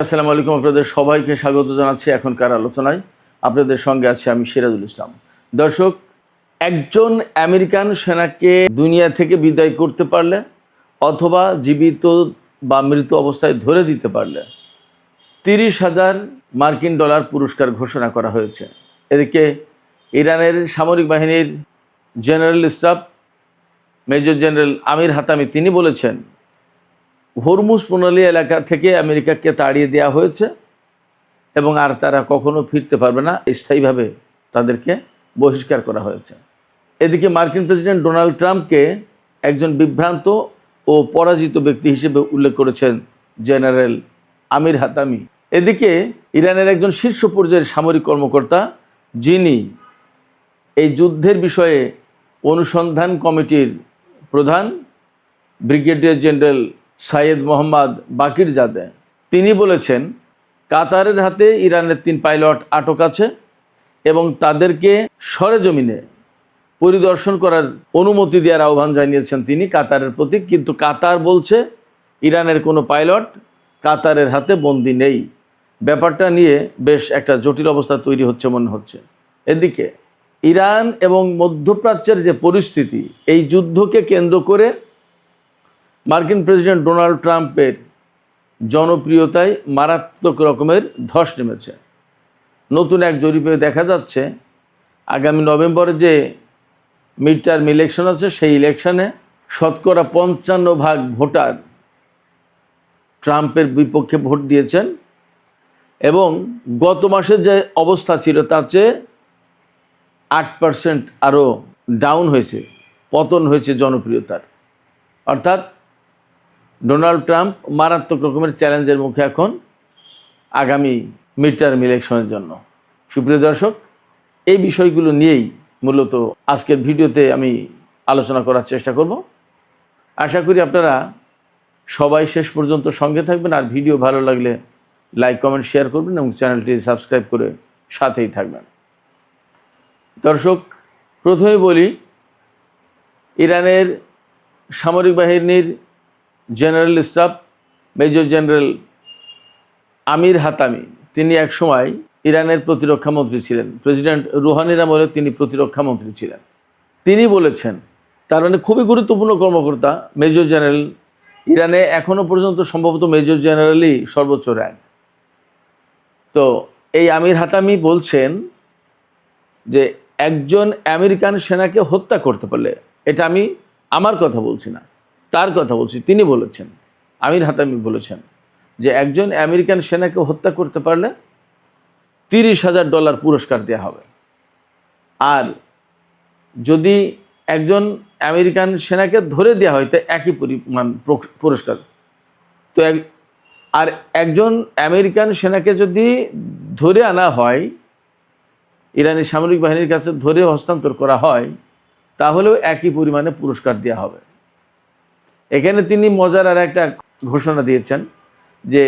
আসসালামু আলাইকুম, আপনাদের সবাইকে স্বাগত জানাচ্ছি এখনকার আলোচনায়। আপনাদের সঙ্গে আছি আমি সিরাজুল ইসলাম। দর্শক, একজন আমেরিকান সেনাকে দুনিয়া থেকে বিদায় করতে পারলে অথবা জীবিত বা মৃত অবস্থায় ধরে দিতে পারলে 30,000 মার্কিন ডলার পুরস্কার ঘোষণা করা হয়েছে। এদিকে ইরানের সামরিক বাহিনীর জেনারেল স্টাফ মেজর জেনারেল আমির হাতামি তিনি বলেছেন, হরমুজ প্রণালী এলাকা থেকে আমেরিকাকে তাড়িয়ে দেওয়া হয়েছে এবং আর তারা কখনো ফিরতে পারবে না, স্থায়ীভাবে তাদেরকে বহিষ্কার করা হয়েছে। এদিকে মার্কিন প্রেসিডেন্ট ডোনাল্ড ট্রাম্পকে একজন বিভ্রান্ত ও পরাজিত ব্যক্তি হিসেবে উল্লেখ করেছেন জেনারেল আমির হাতামি। এদিকে ইরানের একজন শীর্ষ পর্যায়ের সামরিক কর্মকর্তা, যিনি এই যুদ্ধের বিষয়ে অনুসন্ধান কমিটির প্রধান ব্রিগেডিয়ার জেনারেল সাইয়েদ মোহাম্মদ বাকির জাদে, তিনি বলেছেন কাতারের হাতে ইরানের 3 পাইলট আটক আছে এবং তাদেরকে সরেজমিনে পরিদর্শন করার অনুমতি দেওয়ার আহ্বান জানিয়েছেন তিনি কাতারের প্রতি। কিন্তু কাতার বলছে ইরানের কোনো পাইলট কাতারের হাতে বন্দী নেই। ব্যাপারটা নিয়ে বেশ একটা জটিল অবস্থা তৈরি হচ্ছে মনে হচ্ছে। এদিকে ইরান এবং মধ্যপ্রাচ্যের যে পরিস্থিতি, এই যুদ্ধকে কেন্দ্র করে মার্কিন প্রেসিডেন্ট ডোনাল্ড ট্রাম্পের জনপ্রিয়তায় মারাত্মক রকমের ধস নেমেছে। নতুন এক জরিপে দেখা যাচ্ছে আগামী নভেম্বরে যে মিড টার্ম ইলেকশন আছে, সেই ইলেকশনে 55% ভোটার ট্রাম্পের বিপক্ষে ভোট দিয়েছেন এবং গত মাসে যে অবস্থা ছিল তার চেয়ে 8% আরও ডাউন হয়েছে, পতন হয়েছে জনপ্রিয়তার। অর্থাৎ ডোনাল্ড ট্রাম্প মারাত্মক রকমের চ্যালেঞ্জের মুখে এখন আগামী মিড টার্ম ইলেকশনের জন্য। সুপ্রিয় দর্শক, এই বিষয়গুলো নিয়েই মূলত আজকের ভিডিওতে আমি আলোচনা করার চেষ্টা করব। আশা করি আপনারা সবাই শেষ পর্যন্ত সঙ্গে থাকবেন, আর ভিডিও ভালো লাগলে লাইক কমেন্ট শেয়ার করবেন এবং চ্যানেলটি সাবস্ক্রাইব করে সাথেই থাকবেন। দর্শক, প্রথমে বলি, ইরানের সামরিক বাহিনীর জেনারেল স্টাফ মেজর জেনারেল আমির হাতামি তিনি একসময় ইরানের প্রতিরক্ষা মন্ত্রী ছিলেন। প্রেসিডেন্ট রুহানির আমলে তিনি প্রতিরক্ষা মন্ত্রী ছিলেন। তিনি বলেছেন, তার মানে খুবই গুরুত্বপূর্ণ কর্মকর্তা মেজর জেনারেল। ইরানে এখনও পর্যন্ত সম্ভবত মেজর জেনারেলই সর্বোচ্চ র্যাঙ্ক। তো এই আমির হাতামি বলছেন যে একজন আমেরিকান সেনাকে হত্যা করতে পারলে, এটা আমি আমার কথা বলছি না, তার কথা বলছি, তিনি বলেছেন, আমির হাতামি বলেছেন যে একজন আমেরিকান সেনাকে হত্যা করতে পারলে 30,000 ডলার পুরস্কার দেওয়া হবে। আর যদি একজন আমেরিকান সেনাকে ধরে দেওয়া হয় তো একই পরিমাণ পুরস্কার। তো আর একজন আমেরিকান সেনাকে যদি ধরে আনা হয়, ইরানি সামরিক বাহিনীর কাছে ধরে হস্তান্তর করা হয়, তাহলেও একই পরিমাণে পুরস্কার দেওয়া হবে। এখানে তিনি মজার আর একটা ঘোষণা দিয়েছেন যে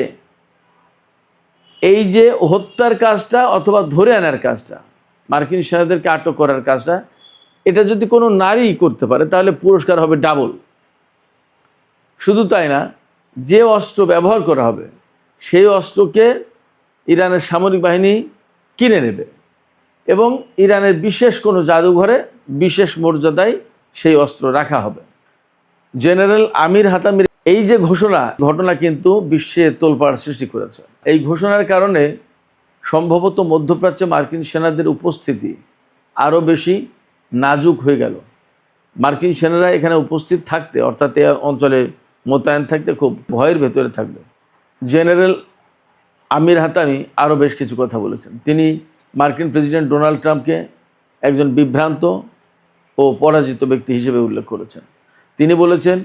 এই যে হত্যার কাজটা অথবা ধরে আনার কাজটা, মার্কিন সেনাদেরকে আটক করার কাজটা, এটা যদি কোনো নারী করতে পারে তাহলে পুরস্কার হবে ডাবল। শুধু তাই না, যে অস্ত্র ব্যবহার করা হবে সেই অস্ত্রকে ইরানের সামরিক বাহিনী কিনে নেবে এবং ইরানের বিশেষ কোনো জাদুঘরে বিশেষ মর্যাদায় সেই অস্ত্র রাখা হবে। জেনারেল আমির হাতামির এই যে ঘটনা কিন্তু বিশ্বে তোলপাড় সৃষ্টি করেছে। এই ঘোষণার কারণে সম্ভবত মধ্যপ্রাচ্যে মার্কিন সেনাদের উপস্থিতি আরও বেশি নাজুক হয়ে গেল। মার্কিন সেনারা এখানে উপস্থিত থাকতে, অর্থাৎ এই অঞ্চলে মোতায়েন থাকতে খুব ভয়ের ভেতরে থাকবে। জেনারেল আমির হাতামি আরও বেশ কিছু কথা বলেছেন। তিনি মার্কিন প্রেসিডেন্ট ডোনাল্ড ট্রাম্পকে একজন বিভ্রান্ত ও পরাজিত ব্যক্তি হিসেবে উল্লেখ করেছেন। তিনি বলেছেন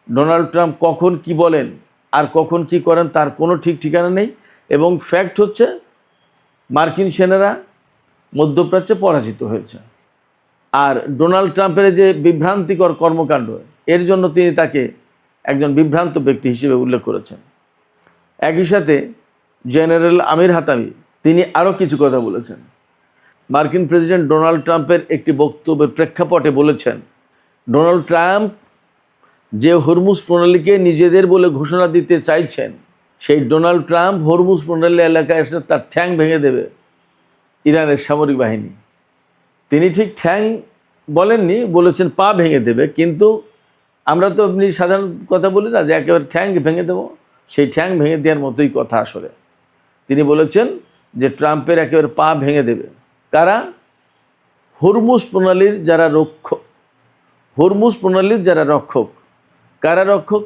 ডোনাল্ড ট্রাম্প কখন কি বলেন আর কখন কি করেন তার কোনো ঠিক ঠিকানা নেই, এবং ফ্যাক্ট হচ্ছে মার্কিন সেনারা মধ্যপ্রাচ্যে পরাজিত হয়েছে। আর ডোনাল্ড ট্রাম্পের যে বিভ্রান্তিকর কর্মকাণ্ড, এর জন্য তিনি তাকে একজন বিভ্রান্ত ব্যক্তি হিসেবে উল্লেখ করেছেন। একই সাথে জেনারেল আমির হাতামি তিনি আরও কিছু কথা বলেছেন। মার্কিন প্রেসিডেন্ট ডোনাল্ড ট্রাম্পের একটি বক্তব্যের প্রেক্ষাপটে বলেছেন, ডোনাল্ড ট্রাম্প যে হরমুজ প্রণালীকে নিজেদের বলে ঘোষণা দিতে চাইছেন, সেই ডোনাল্ড ট্রাম্প হরমুজ প্রণালী এলাকায় এসে তার ঠ্যাং ভেঙে দেবে ইরানের সামরিক বাহিনী। তিনি ঠিক ঠ্যাং বলেননি, বলেছেন পা ভেঙে দেবে। কিন্তু আমরা তো এমনি সাধারণ কথা বলি না যে একেবারে ঠ্যাং ভেঙে দেবো, সেই ঠ্যাং ভেঙে দেওয়ার মতোই কথা আসলে। তিনি বলেছেন যে ট্রাম্পের একেবারে পা ভেঙে দেবে কারা? হরমুজ প্রণালীর যারা রক্ষক। হরমুজ প্রণালীর যারা রক্ষক, কারা রক্ষক?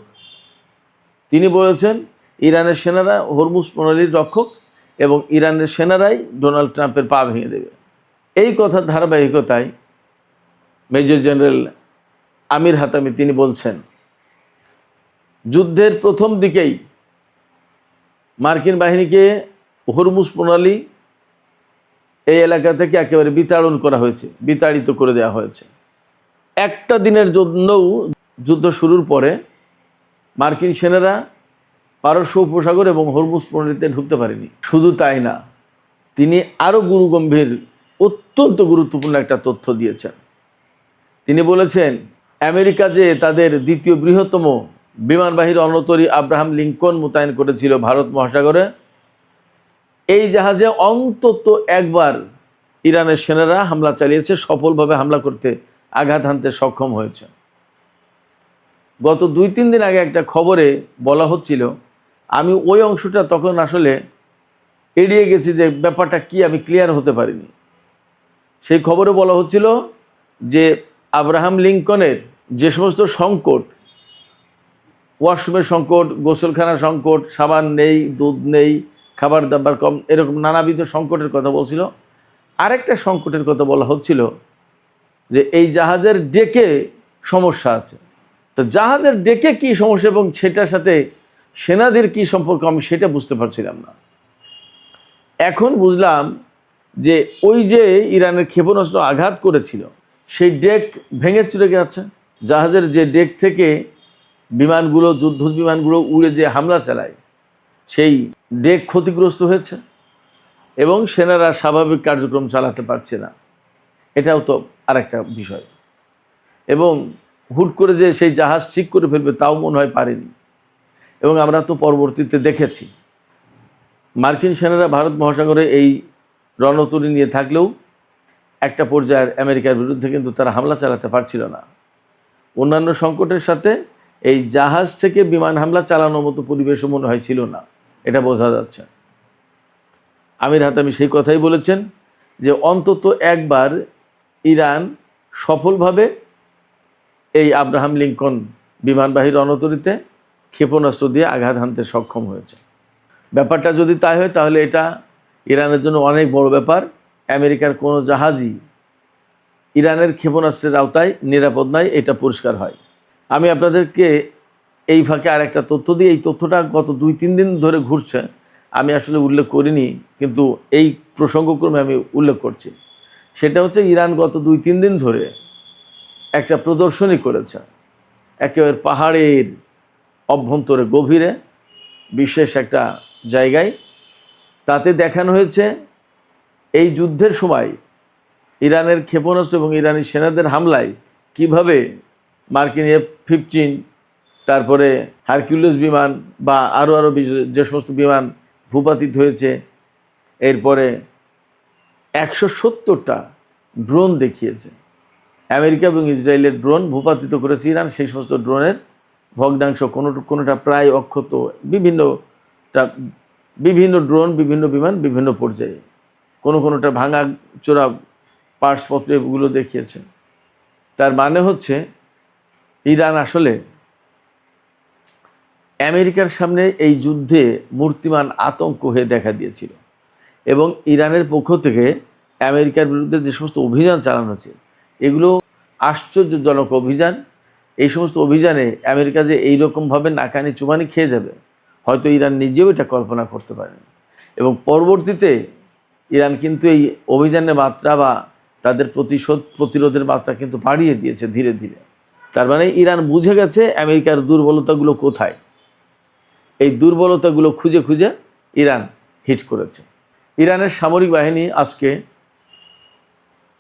তিনি বলেছেন ইরানের সেনারা হরমুজ প্রণালীর রক্ষক এবং ইরানের সেনারাই ডোনাল্ড ট্রাম্পের পা ভেঙে দেবে। এই কথার ধারাবাহিকতায় মেজর জেনারেল আমির হাতামি তিনি বলছেন, যুদ্ধের প্রথম দিকেই মার্কিন বাহিনীকে হরমুজ প্রণালী এই এলাকা থেকে একেবারে বিতাড়ন করা হয়েছে, বিতাড়িত করে দেওয়া হয়েছে। একটা দিনের জন্যও যুদ্ধ শুরুর পরে মার্কিন সেনারা পারস্য উপসাগর এবং হরমুজ প্রণালীতে ঢুকতে পারেনি। শুধু তাই না, তিনি আরও গুরুগম্ভীর অত্যন্ত গুরুত্বপূর্ণ একটা তথ্য দিয়েছেন। তিনি বলেছেন আমেরিকা যে তাদের দ্বিতীয় বৃহত্তম বিমানবাহী রণতরী আব্রাহাম লিঙ্কন মোতায়েন করেছিল ভারত মহাসাগরে, এই জাহাজে অন্তত একবার ইরানের সেনারা হামলা চালিয়েছে, সফলভাবে হামলা করতে, আঘাত হানতে সক্ষম হয়েছে। গত 2-3 দিন আগে একটা খবরে বলা হচ্ছিল, আমি ওই অংশটা তখন আসলে এড়িয়ে গেছি যে ব্যাপারটা কি আমি ক্লিয়ার হতে পারিনি। সেই খবরে বলা হচ্ছিল যে আব্রাহাম লিঙ্কনের যে সমস্ত সংকট, ওয়াশরুমের সংকট, গোসলখানার সংকট, সাবান নেই, দুধ নেই, খাবার দাবার কম, এরকম নানাবিধ সংকটের কথা বলছিল। আরেকটা সংকটের কথা বলা হচ্ছিল যে এই জাহাজের ডেকে সমস্যা আছে। তো জাহাজের ডেকে কি সমস্যা এবং সেটার সাথে সেনাদের কি সম্পর্ক আমি সেটা বুঝতে পারছিলাম না। এখন বুঝলাম যে ওই যে ইরানের ক্ষেপণাস্ত্র আঘাত করেছিল সেই ডেক ভেঙে চুরে গেছে। জাহাজের যে ডেক থেকে বিমানগুলো, যুদ্ধ বিমানগুলো উড়ে যে হামলা চালায়, সেই ডেক ক্ষতিগ্রস্ত হয়েছে এবং সেনারা স্বাভাবিক কার্যক্রম চালাতে পারছে না। এটাও তো আরেকটা বিষয়। এবং হুট করে যে সেই জাহাজ ঠিক করে ফেলবে তাও মনে হয় পারেনি। এবং আমরা তো পরবর্তীতে দেখেছি মার্কিন সেনারা ভারত মহাসাগরে এই রণতরী নিয়ে থাকলেও একটা পর্যায়ের আমেরিকার বিরুদ্ধে কিন্তু তারা হামলা চালাতে পারছিল না। অন্যান্য সংকটের সাথে এই জাহাজ থেকে বিমান হামলা চালানোর মতো পরিবেশও মনে হয় ছিল না, এটা বোঝা যাচ্ছে। আমির হাতামি সেই কথাই বলেছেন যে অন্তত একবার ইরান সফলভাবে এই আব্রাহাম লিঙ্কন বিমানবাহী রণতরীতে ক্ষেপণাস্ত্র দিয়ে আঘাত হানতে সক্ষম হয়েছে। ব্যাপারটা যদি তাই হয় তাহলে এটা ইরানের জন্য অনেক বড় ব্যাপার। আমেরিকার কোনো জাহাজই ইরানের ক্ষেপণাস্ত্রের আওতায় নিরাপদ নয়, এটা পরিষ্কার হয়। আমি আপনাদেরকে এই ফাঁকে আর একটা তথ্য দিই। এই তথ্যটা গত 2-3 দিন ধরে ঘুরছে, আমি আসলে উল্লেখ করিনি, কিন্তু এই প্রসঙ্গক্রমে আমি উল্লেখ করছি। সেটা হচ্ছে ইরান গত 2-3 দিন ধরে একটা প্রদর্শনী করেছে একেবারে পাহাড়ের অভ্যন্তরে গভীরে বিশেষ একটা জায়গায়। তাতে দেখানো হয়েছে এই যুদ্ধের সময় ইরানের ক্ষেপণাস্ত্র এবং ইরানি সেনাদের হামলায় কিভাবে মার্কিন F-15, তারপরে হারকিউলিস বিমান বা আরও যে সমস্ত বিমান ভূপাতিত হয়েছে। এরপরে 170টা ড্রোন দেখিয়েছে। আমেরিকা এবং ইসরায়েলের ড্রোন ভূপাতিত করেছে ইরান। সেই সমস্ত ড্রোনের ভগ্নাংশ কোনোটা প্রায় অক্ষত, বিভিন্ন ড্রোন, বিভিন্ন বিমান বিভিন্ন পর্যায়ে, কোনোটা ভাঙা চোরা পার্টসপত্র এগুলো দেখিয়েছে। তার মানে হচ্ছে ইরান আসলে আমেরিকার সামনে এই যুদ্ধে মূর্তিমান আতঙ্ক হয়ে দেখা দিয়েছিল। এবং ইরানের পক্ষ থেকে আমেরিকার বিরুদ্ধে যে সমস্ত অভিযান চালানো হচ্ছে এগুলো আশ্চর্যজনক অভিযান। এই সমস্ত অভিযানে আমেরিকা যে এইরকমভাবে নাকানি চুবানি খেয়ে যাবে হয়তো ইরান নিজেও এটা কল্পনা করতে পারেন। এবং পরবর্তীতে ইরান কিন্তু এই অভিযানের মাত্রা বা তাদের প্রতিরোধের মাত্রা কিন্তু বাড়িয়ে দিয়েছে ধীরে ধীরে। তার মানে ইরান বুঝে গেছে আমেরিকার দুর্বলতাগুলো কোথায়। এই দুর্বলতাগুলো খুঁজে খুঁজে ইরান হিট করেছে। ইরানের সামরিক বাহিনী আজকে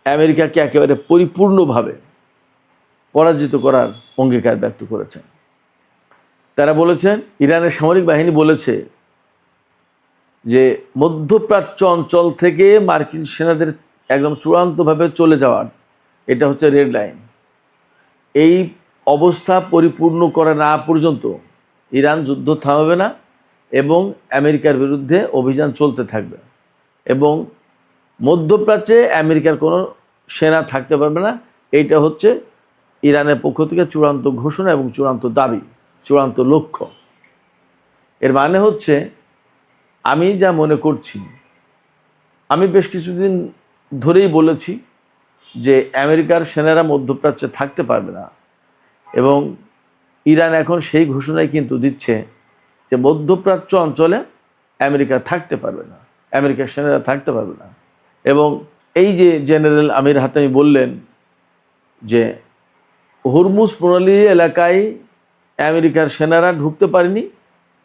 আমেরিকাকে একেবারে পরিপূর্ণভাবে পরাজিত করার অঙ্গীকার ব্যক্ত করেছে। তারা বলেছেন, ইরানের সামরিক বাহিনী বলেছে যে মধ্যপ্রাচ্য অঞ্চল থেকে মার্কিন সেনাদের একদম চূড়ান্তভাবে চলে যাওয়ার, এটা হচ্ছে রেড লাইন। এই অবস্থা পরিপূর্ণ করা না পর্যন্ত ইরান যুদ্ধ থামাবে না এবং আমেরিকার বিরুদ্ধে অভিযান চলতে থাকবে, এবং মধ্যপ্রাচ্যে আমেরিকার কোনো সেনা থাকতে পারবে না। এইটা হচ্ছে ইরানের পক্ষ থেকে চূড়ান্ত ঘোষণা এবং চূড়ান্ত দাবি, চূড়ান্ত লক্ষ্য। এর মানে হচ্ছে, আমি যা মনে করছি, আমি বেশ কিছুদিন ধরেই বলেছি যে আমেরিকার সেনারা মধ্যপ্রাচ্যে থাকতে পারবে না, এবং ইরান এখন সেই ঘোষণাই কিন্তু দিচ্ছে যে মধ্যপ্রাচ্য অঞ্চলে আমেরিকা থাকতে পারবে না, আমেরিকার সেনারা থাকতে পারবে না। এবং এই যে জেনারেল আমির হাতামি বললেন যে হরমুজ প্রণালী এলাকায় আমেরিকার সেনারা ঢুকতে পারেনি,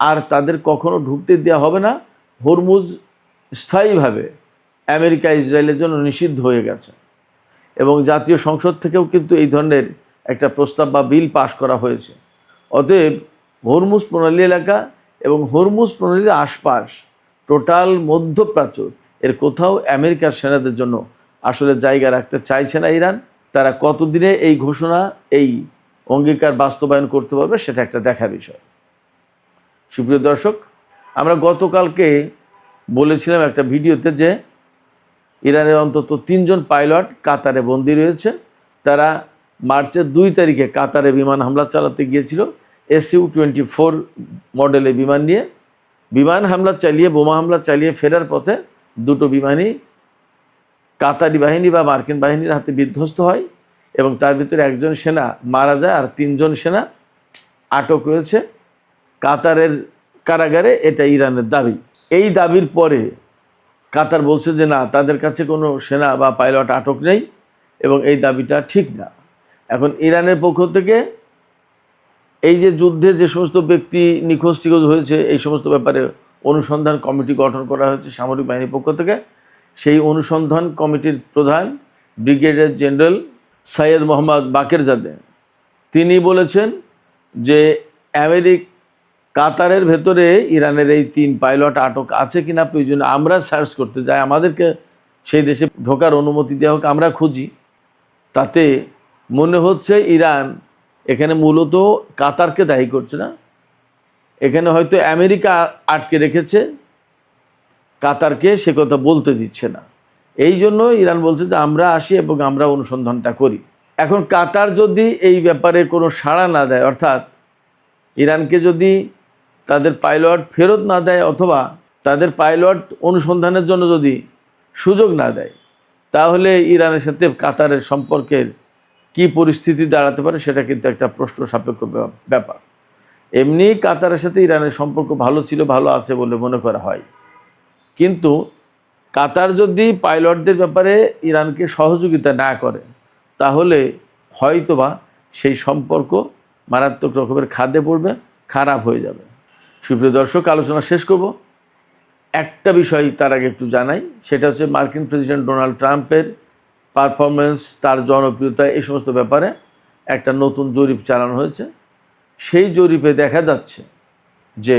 আর তাদের কখনো ঢুকতে দেওয়া হবে না। হরমুজ স্থায়ীভাবে আমেরিকা ইসরায়েলের জন্য নিষিদ্ধ হয়ে গেছে, এবং জাতীয় সংসদ থেকেও কিন্তু এই ধরনের একটা প্রস্তাব বা বিল পাশ করা হয়েছে। অতএব হরমুজ প্রণালী এলাকা এবং হরমুজ প্রণালীর আশপাশ টোটাল মধ্যপ্রাচ্য এর কোথাও আমেরিকার সেনাদের জন্য আসলে জায়গা রাখতে চাইছে না ইরান। তারা কতদিনে এই ঘোষণা, এই অঙ্গীকার বাস্তবায়ন করতে পারবে, সেটা একটা দেখার বিষয়। সুপ্রিয় দর্শক, আমরা গতকালকে বলেছিলাম একটা ভিডিওতে যে ইরানের অন্তত 3 জন পাইলট কাতারে বন্দী রয়েছে। তারা মার্চের 2 তারিখে কাতারে বিমান হামলা চালাতে গিয়েছিল SU-24 মডেলের বিমান নিয়ে। বিমান হামলা চালিয়ে, বোমা হামলা চালিয়ে ফেরার পথে দুটো বিমানই কাতারি বাহিনী বা মার্কিন বাহিনীর হাতে বিধ্বস্ত হয়, এবং তার ভিতরে একজন সেনা মারা যায় আর 3 জন সেনা আটক রয়েছে কাতারের কারাগারে। এটা ইরানের দাবি। এই দাবির পরে কাতার বলছে যে না, তাদের কাছে কোনো সেনা বা পাইলট আটক নেই, এবং এই দাবিটা ঠিক না। এখন ইরানের পক্ষ থেকে এই যে যুদ্ধে যে সমস্ত ব্যক্তি নিখোঁজ টিখোঁজ হয়েছে, এই সমস্ত ব্যাপারে অনুসন্ধান কমিটি গঠন করা হয়েছে সামরিক বাহিনীর পক্ষ থেকে। সেই অনুসন্ধান কমিটির প্রধান ব্রিগেডিয়ার জেনারেল সৈয়দ মোহাম্মদ বাকেরজাদে তিনি বলেছেন যে কাতারের ভেতরে ইরানের এই 3 পাইলট আটক আছে কিনা প্রয়োজনে আমরা সার্চ করতে যাই, আমাদেরকে সেই দেশে ঢোকার অনুমতি দেওয়া হোক, আমরা খুঁজি। তাতে মনে হচ্ছে ইরান এখানে মূলত কাতারকে দায়ী করছে না, এখানে হয়তো আমেরিকা আটকে রেখেছে, কাতারকে সে কথা বলতে দিচ্ছে না। এই জন্য ইরান বলছে যে আমরা আসি এবং আমরা অনুসন্ধানটা করি। এখন কাতার যদি এই ব্যাপারে কোনো সাড়া না দেয়, অর্থাৎ ইরানকে যদি তাদের পাইলট ফেরত না দেয়, অথবা তাদের পাইলট অনুসন্ধানের জন্য যদি সুযোগ না দেয়, তাহলে ইরানের সাথে কাতারের সম্পর্কের কি পরিস্থিতি দাঁড়াতে পারে, সেটা কিন্তু একটা প্রশ্ন সাপেক্ষ ব্যাপার। এমনি কাতারের সাথে ইরানের সম্পর্ক ভালো ছিল, ভালো আছে বলে মনে করা হয়, কিন্তু কাতার যদি পাইলটদের ব্যাপারে ইরানকে সহযোগিতা না করে, তাহলে হয়তোবা সেই সম্পর্ক মারাত্মক রকমের খাদে পড়বে, খারাপ হয়ে যাবে। সুপ্রিয় দর্শক, আলোচনা শেষ করব। একটা বিষয় তার আগে একটু জানাই, সেটা হচ্ছে মার্কিন প্রেসিডেন্ট ডোনাল্ড ট্রাম্পের পারফরমেন্স, তার জনপ্রিয়তা, এই সমস্ত ব্যাপারে একটা নতুন জরিপ চালানো হয়েছে। সেই জরিপে দেখা যাচ্ছে যে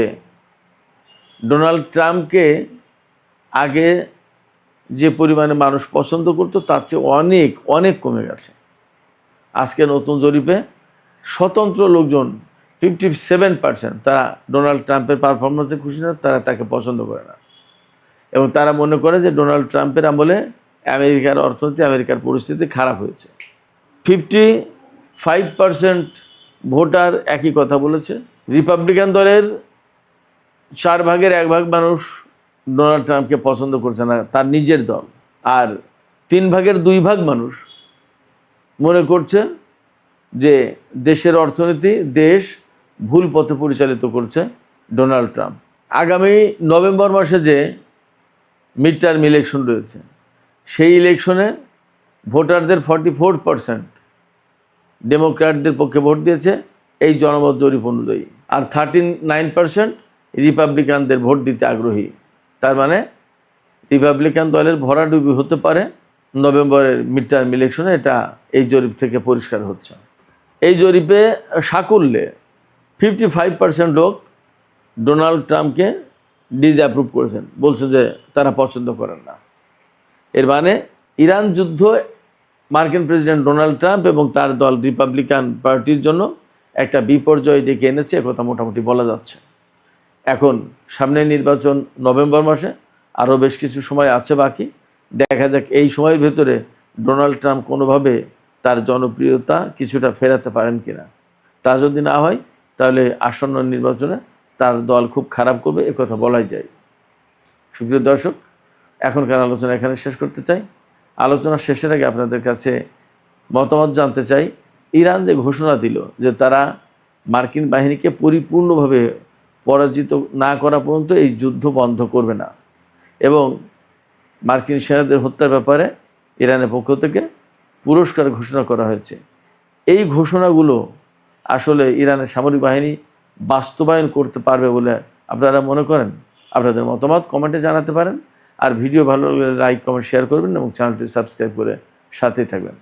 ডোনাল্ড ট্রাম্পকে আগে যে পরিমাণে মানুষ পছন্দ করতো, তার চেয়ে অনেক অনেক কমে গেছে। আজকে নতুন জরিপে স্বতন্ত্র লোকজন 57% তারা ডোনাল্ড ট্রাম্পের পারফরমেন্সে খুশি না, তারা তাকে পছন্দ করে না, এবং তারা মনে করে যে ডোনাল্ড ট্রাম্পের আমলে আমেরিকার অর্থনীতি, আমেরিকার পরিস্থিতি খারাপ হয়েছে। 55% ভোটার একই কথা বলেছে। রিপাবলিকান দলের 4 ভাগের 1 ভাগ মানুষ ডোনাল্ড ট্রাম্পকে পছন্দ করছে না, তার নিজের দল। আর 3 ভাগের 2 ভাগ মানুষ মনে করছে যে দেশের অর্থনীতি, দেশ ভুল পথে পরিচালিত করছে ডোনাল্ড ট্রাম্প। আগামী নভেম্বর মাসে যে মিড টার্ম ইলেকশন রয়েছে, সেই ইলেকশনে ভোটারদের 44% ডেমোক্র্যাটদের পক্ষে ভোট দিয়েছে এই জনমত জরিপ অনুযায়ী, আর 39% রিপাবলিকানদের ভোট দিতে আগ্রহী। তার মানে রিপাবলিকান দলের ভরাডুবি হতে পারে নভেম্বরের মিড টার্ম ইলেকশনে, এটা এই জরিপ থেকে পরিষ্কার হচ্ছে। এই জরিপে সাকুল্যে 55% লোক ডোনাল্ড ট্রাম্পকে ডিসঅ্যাপ্রুভ করেছেন, বলছেন যে তারা পছন্দ করেন না। এর মানে ইরান যুদ্ধ মার্কিন প্রেসিডেন্ট ডোনাল্ড ট্রাম্প এবং তার দল রিপাবলিকান পার্টির জন্য একটা বিপর্যয় ডেকে এনেছে, একথা মোটামুটি বলা যাচ্ছে। এখন সামনে নির্বাচন নভেম্বর মাসে, আরও বেশ কিছু সময় আছে বাকি। দেখা যাক এই সময়ের ভেতরে ডোনাল্ড ট্রাম্প কোনোভাবে তার জনপ্রিয়তা কিছুটা ফেরাতে পারেন কিনা। তা যদি না হয় তাহলে আসন্ন নির্বাচনে তার দল খুব খারাপ করবে, একথা বলাই যায়। সুপ্রিয় দর্শক, এখনকার আলোচনা এখানে শেষ করতে চাই। আলোচনা শেষের আগে আপনাদের কাছে মতামত জানতে চাই। ইরান যে ঘোষণা দিল যে তারা মার্কিন বাহিনীকে পরিপূর্ণভাবে পরাজিত না করা পর্যন্ত এই যুদ্ধ বন্ধ করবে না, এবং মার্কিন সেনাদের হত্যার ব্যাপারে ইরানের পক্ষ থেকে পুরস্কার ঘোষণা করা হয়েছে, এই ঘোষণাগুলো আসলে ইরানের সামরিক বাহিনী বাস্তবায়ন করতে পারবে বলে আপনারা মনে করেন? আপনাদের মতামত কমেন্টে জানাতে পারেন। আর ভিডিও ভালো লাগলে লাইক, কমেন্ট, শেয়ার করবেন এবং চ্যানেলটি সাবস্ক্রাইব করে সাথেই থাকবেন।